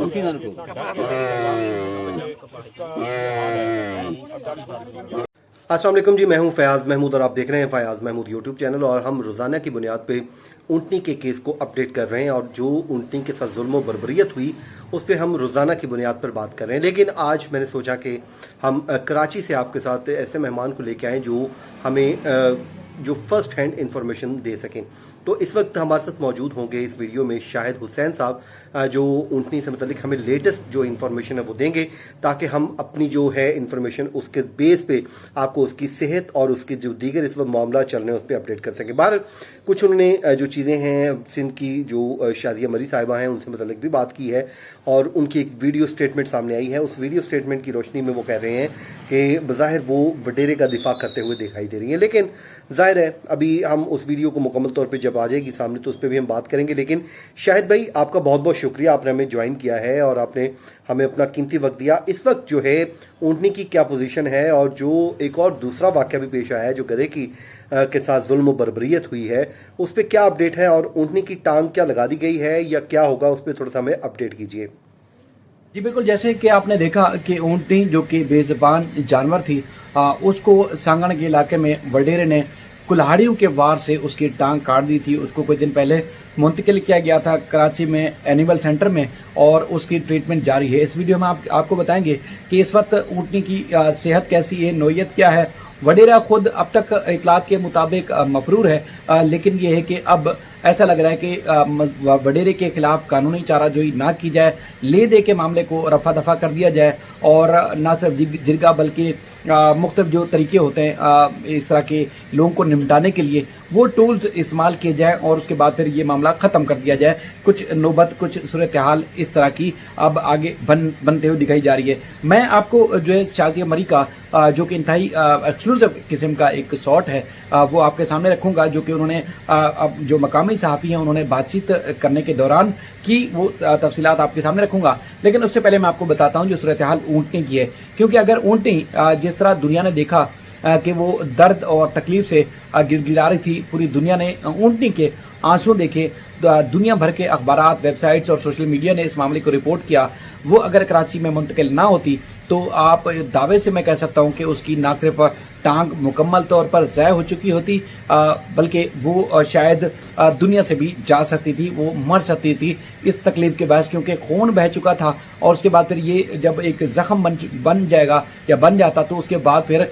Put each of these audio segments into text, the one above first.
अस्सलाम वालेकुम जी, मैं हूं फयाज महमूद और आप देख रहे हैं फयाज महमूद यूट्यूब चैनल। और हम रोज़ाना की बुनियाद पे ऊँटनी के केस को अपडेट कर रहे हैं और जो ऊँटनी के साथ जुल्म व बर्बरियत हुई उस पर हम रोज़ाना की बुनियाद पर बात कर रहे हैं। लेकिन आज मैंने सोचा कि हम कराची से आपके साथ ऐसे मेहमान को लेके आएँ जो हमें जो फर्स्ट हैंड इंफॉर्मेशन दे सकें। तो इस वक्त हमारे साथ मौजूद होंगे इस वीडियो में शाहिद हुसैन साहब, जो ऊँटनी से मतलब हमें लेटेस्ट जो इन्फॉर्मेशन है वो देंगे, ताकि हम अपनी जो है इन्फॉर्मेशन उसके बेस पे आपको उसकी सेहत और उसके जो दीगर इस वक्त मामला चल रहे हैं उस पर अपडेट कर सकें। बाहर कुछ उन्होंने जो चीज़ें हैं सिंध की जो शादिया मरी साहिबा हैं उनसे मतलब भी बात की है और उनकी एक वीडियो स्टेटमेंट सामने आई है। उस वीडियो स्टेटमेंट की रोशनी में वो कह रहे हैं कि बज़ाहिर वो वडेरे का दिफा करते हुए दिखाई दे रही है। लेकिन जाहिर है अभी हम उस वीडियो को मुकम्मल तौर पे जब आ जाएगी सामने तो उस पर भी हम बात करेंगे। लेकिन शाहिद भाई, आपका बहुत बहुत शुक्रिया, आपने हमें ज्वाइन किया है और आपने हमें अपना कीमती वक्त दिया। इस वक्त जो है ऊँटनी की क्या पोजीशन है और जो एक और दूसरा वाक़या भी पेश आया है जो गधे की के साथ जुल्म बर्बरियत हुई है उस पर क्या अपडेट है और ऊँटनी की टांग क्या लगा दी गई है या क्या होगा, उस पर थोड़ा सा हमें अपडेट कीजिए। जी बिल्कुल, जैसे कि आपने देखा कि ऊँटनी जो कि बेज़बान जानवर थी उसको सांगण के इलाके में वडेरे ने कुल्हाड़ियों के वार से उसकी टांग काट दी थी। उसको कुछ दिन पहले मुंतकिल किया गया था कराची में एनिमल सेंटर में और उसकी ट्रीटमेंट जारी है। इस वीडियो में आपको बताएंगे कि इस वक्त ऊँटनी की सेहत कैसी है, नोयत क्या है। वडेरा खुद अब तक इतलात के मुताबिक मफरूर है, लेकिन ये है कि अब ऐसा लग रहा है कि वडेरे के खिलाफ कानूनी चाराजोई ना की जाए, ले दे के मामले को रफा दफा कर दिया जाए और न सिर्फ जिरगा बल्कि मुख्तलिफ जो तरीके होते हैं इस तरह के लोगों को निपटाने के लिए वो टूल्स इस्तेमाल किए जाए और उसके बाद फिर ये मामला ख़त्म कर दिया जाए। कुछ नौबत, कुछ सूरत हाल इस तरह की अब आगे बनते हुए दिखाई जा रही है। मैं आपको जो है शादिया मरी का जो कि इंतहाई एक्सक्लूसिव किस्म का एक शॉट है वो आपके सामने रखूंगा, जो कि उन्होंने अब जो मकामी सहाफ़ी हैं उन्होंने बातचीत करने के दौरान की, वो तफसीलात आपके सामने रखूंगा। लेकिन उससे पहले मैं आपको बताता हूँ जो सूरत हाल ऊँटनी की है, क्योंकि अगर ऊँटनी जिस तरह दुनिया ने देखा कि वो दर्द और तकलीफ से गिड़गिड़ा रही थी, पूरी दुनिया ने ऊँटनी के आंसू देखे, दुनिया भर के अखबारात, वेबसाइट्स और सोशल मीडिया ने इस मामले को रिपोर्ट किया। वो अगर कराची में मुंतकिल ना होती तो आप दावे से मैं कह सकता हूं कि उसकी ना सिर्फ टांग मुकम्मल तौर पर ज़ाय हो चुकी होती बल्कि वो शायद दुनिया से भी जा सकती थी, वो मर सकती थी इस तकलीफ के बायस, क्योंकि खून बह चुका था। और उसके बाद फिर ये जब एक ज़ख्म बन जाएगा या बन जाता तो उसके बाद फिर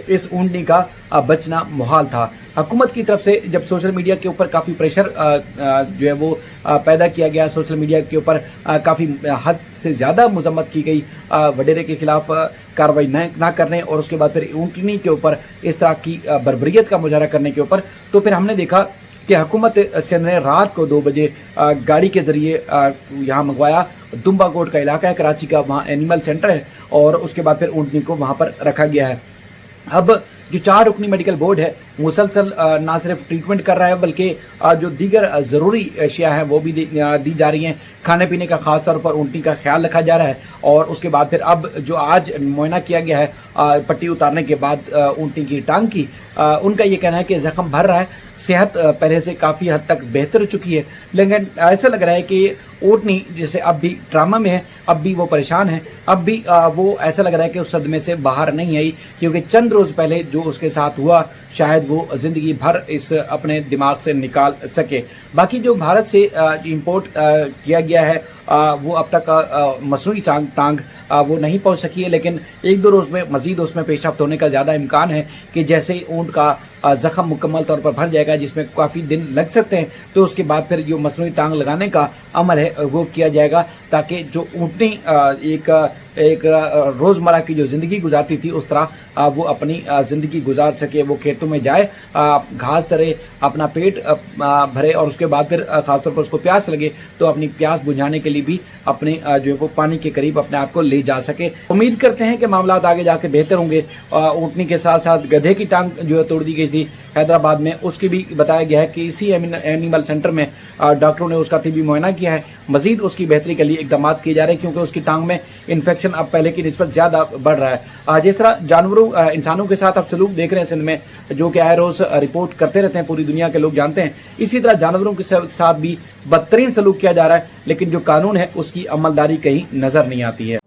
इस ऊँटनी का बचना मुहाल था। हुकूमत की तरफ से जब सोशल मीडिया के ऊपर काफ़ी प्रेशर जो है वो पैदा किया गया, सोशल मीडिया के ऊपर काफ़ी हद से ज़्यादा मजम्मत की गई वडेरे के खिलाफ कार्रवाई ना करने और उसके बाद फिर ऊँटनी के ऊपर इस तरह की बर्बरियत का मुजाहरा करने के ऊपर, तो फिर हमने देखा कि हुकूमत सिंध ने रात को 2 बजे गाड़ी के ज़रिए यहाँ मंगवाया। दुम्बा कोट का इलाका है कराची का, वहाँ एनिमल सेंटर है और उसके बाद फिर ऊँटनी को वहाँ पर रखा गया है। अब जो 4 रुकनी मेडिकल बोर्ड है मुसलसल ना सिर्फ ट्रीटमेंट कर रहा है बल्कि जो दीगर ज़रूरी अशिया हैं वो भी दी जा रही हैं। खाने पीने का खास तौर पर ऊँटनी का ख्याल रखा जा रहा है और उसके बाद फिर अब जो आज मुआयना किया गया है पट्टी उतारने के बाद ऊँटनी की टांग की, उनका ये कहना है कि ज़ख्म भर रहा है, सेहत पहले से काफ़ी हद तक बेहतर हो चुकी है। लेकिन ऐसा लग रहा है कि ऊँटनी जैसे अब भी ट्रामा में है, अब भी वो परेशान है, अब भी वो ऐसा लग रहा है कि उस सदमे से बाहर नहीं आई, क्योंकि चंद रोज़ पहले जो उसके साथ हुआ शायद वो ज़िंदगी भर इस अपने दिमाग से निकाल सके। बाकी जो भारत से इंपोर्ट किया गया है वो अब तक मसनूई टांग वो नहीं पहुंच सकी है, लेकिन 1-2 रोज़ में मज़ीद उसमें पेशरफ्त होने का ज़्यादा इम्कान है कि जैसे ही ऊँट का ज़ख्म मुकम्मल तौर पर भर जाएगा, जिसमें काफ़ी दिन लग सकते हैं, तो उसके बाद फिर जो मसनूई टांग लगाने का अमल है वो किया जाएगा, ताकि जो ऊँटनी एक रोज़मर्रा की जो ज़िंदगी गुजारती थी उस तरह वो अपनी ज़िंदगी गुजार सके। वो खेतों में जाए, घास चरे, अपना पेट भरे और उसके बाद फिर ख़ासतौर पर उसको प्यास लगे तो अपनी प्यास बुझाने के लिए भी अपने जो है वो पानी के करीब अपने आप को ले जा सके। उम्मीद करते हैं कि मामला आगे जाके बेहतर होंगे। ऊँटनी के साथ साथ गधे की टांग जो है तोड़ दी गई थी, हैदराबाद में, उसकी भी बताया गया है कि इसी एनिमल सेंटर में डॉक्टरों ने उसका तिबी मुआयना किया है। मजीद उसकी बेहतरी के लिए इकदाम किए जा रहे हैं क्योंकि उसकी टांग में इन्फेक्शन अब पहले की निस्बत ज्यादा बढ़ रहा है। जिस तरह जानवरों इंसानों के साथ अब सलूक देख रहे हैं सिंध में, जो कि आए रोज रिपोर्ट करते रहते हैं, पूरी दुनिया के लोग जानते हैं, इसी तरह जानवरों के साथ भी बदतरीन सलूक किया जा रहा है, लेकिन जो कानून है उसकी अमलदारी कहीं नजर नहीं आती है।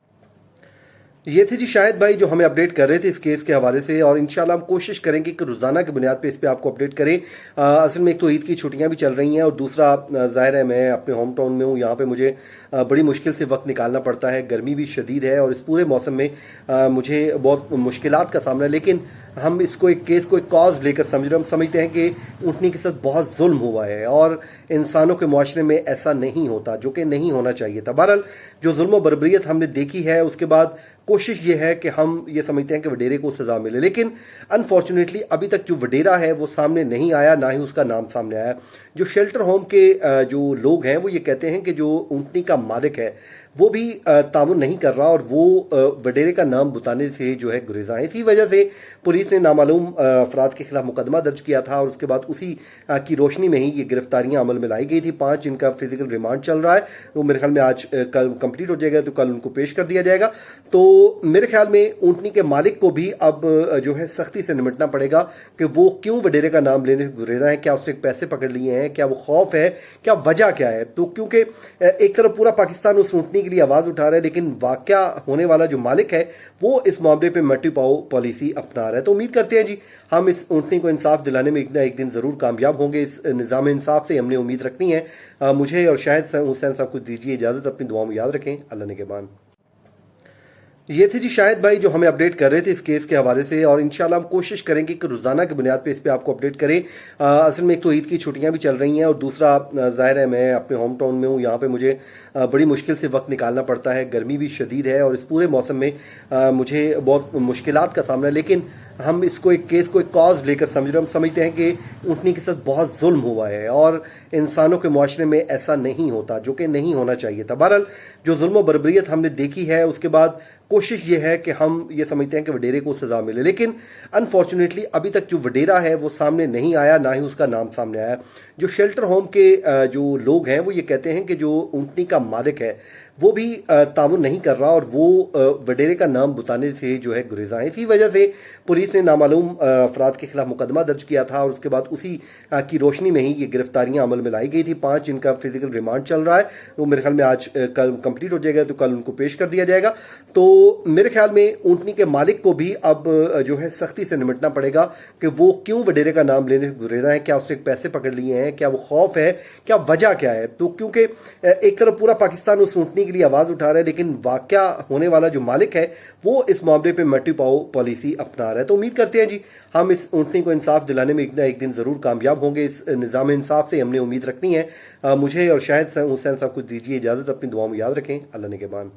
ये थे जी शाहिद भाई जो हमें अपडेट कर रहे थे इस केस के हवाले से, और इंशाल्लाह हम कोशिश करेंगे कि रोजाना की बुनियाद पे इस पे आपको अपडेट करें। असल में एक तो ईद की छुट्टियां भी चल रही हैं और दूसरा जाहिर है मैं अपने होम टाउन में हूँ, यहाँ पे मुझे बड़ी मुश्किल से वक्त निकालना पड़ता है, गर्मी भी शदीद है और इस पूरे मौसम में मुझे बहुत मुश्किलात का सामना है। लेकिन हम इसको एक केस को एक कॉज लेकर हम समझते हैं कि ऊँटनी के साथ बहुत जुल्म हुआ है और इंसानों के मुआशरे में ऐसा नहीं होता, जो कि नहीं होना चाहिए था। बहरहाल जो जुल्म और बर्बरियत हमने देखी है उसके बाद कोशिश ये है कि हम ये समझते हैं कि वडेरे को सजा मिले, लेकिन अनफॉर्चुनेटली अभी तक जो वडेरा है वो सामने नहीं आया, ना ही उसका नाम सामने आया। जो शेल्टर होम के जो लोग हैं वो ये कहते हैं कि जो ऊँटनी का मालिक है वो भी तामुन नहीं कर रहा और वो वडेरे का नाम बताने से जो है गुरेजा है। इसी वजह से पुलिस ने नामालूम अफराद के खिलाफ मुकदमा दर्ज किया था और उसके बाद उसी की रोशनी में ही ये गिरफ्तारियां अमल में लाई गई थी। 5 जिनका फिजिकल रिमांड चल रहा है, वो मेरे ख्याल में आज कल कंप्लीट हो जाएगा, तो कल उनको पेश कर दिया जाएगा। तो मेरे ख्याल में ऊँटनी के मालिक को भी अब जो है सख्ती से निपटना पड़ेगा कि वो क्यों वडेरे का नाम लेने गुरेजा है, क्या उसने पैसे पकड़ लिए हैं, क्या वो खौफ है, क्या वजह क्या है। तो क्योंकि एक तरफ पूरा पाकिस्तान उस ऊँटनी के लिए आवाज उठा रहा है, लेकिन वाकया होने वाला जो मालिक है वो इस मामले पे मट्टी पाओ पॉलिसी अपना रहा है। तो उम्मीद करते हैं जी हम इस ऊँटनी को इंसाफ दिलाने में एक दिन जरूर कामयाब होंगे। इस निजाम इंसाफ से हमने उम्मीद रखनी है। मुझे और शाहिद हुसैन साहब को दीजिए इजाजत, अपनी दुआ में याद रखें। अल्लाह निगहबान। ये थे जी शाहिद भाई जो हमें अपडेट कर रहे थे इस केस के हवाले से, और इंशाल्लाह हम कोशिश करेंगे कि रोजाना की बुनियाद पे इस पे आपको अपडेट करें। असल में एक तो ईद की छुट्टियां भी चल रही हैं और दूसरा जाहिर है मैं अपने होम टाउन में हूँ, यहाँ पे मुझे बड़ी मुश्किल से वक्त निकालना पड़ता है, गर्मी भी शदीद है और इस पूरे मौसम में मुझे बहुत मुश्किलात का सामना है। लेकिन हम इसको एक केस को एक कॉज लेकर हम समझते हैं कि ऊँटनी के साथ बहुत जुल्म हुआ है और इंसानों के मुआशरे में ऐसा नहीं होता, जो कि नहीं होना चाहिए था। बहरहाल जो जुल्म और बर्बरियत हमने देखी है उसके बाद कोशिश ये है कि हम ये समझते हैं कि वडेरे को सजा मिले, लेकिन अनफॉर्चुनेटली अभी तक जो वडेरा है वो सामने नहीं आया, ना ही उसका नाम सामने आया। जो शेल्टर होम के जो लोग हैं वो ये कहते हैं कि जो ऊँटनी का मालिक है वो भी तामुन नहीं कर रहा और वो वडेरे का नाम बताने से जो है गुरेजा है। इसी वजह से पुलिस ने नामालूम अफराद के खिलाफ मुकदमा दर्ज किया था और उसके बाद उसी की रोशनी में ही ये गिरफ्तारियां अमल में लाई गई थी। 5 जिनका फिजिकल रिमांड चल रहा है, वो मेरे ख्याल में आज कल कंप्लीट हो जाएगा, तो कल उनको पेश कर दिया जाएगा। तो मेरे ख्याल में ऊँटनी के मालिक को भी अब जो है सख्ती से निपटना पड़ेगा कि वो क्यों वडेरे का नाम लेने गुरेजा है, क्या उसने पैसे पकड़ लिए हैं, क्या वो खौफ है, क्या वजह क्या है। तो क्योंकि एक तरफ पूरा पाकिस्तान उस ऊँटनी के लिए आवाज उठा रहा है, लेकिन वाकया होने वाला जो मालिक है वो इस मामले पे मट्टी पाओ पॉलिसी अपना रहा है। तो उम्मीद करते हैं जी हम इस ऊँटनी को इंसाफ दिलाने में एक दिन जरूर कामयाब होंगे। इस निजाम इंसाफ से हमने उम्मीद रखनी है। मुझे और शाहिद हुसैन साहब को दीजिए इजाजत, अपनी दुआ में याद रखें। अल्लाह निगहबान।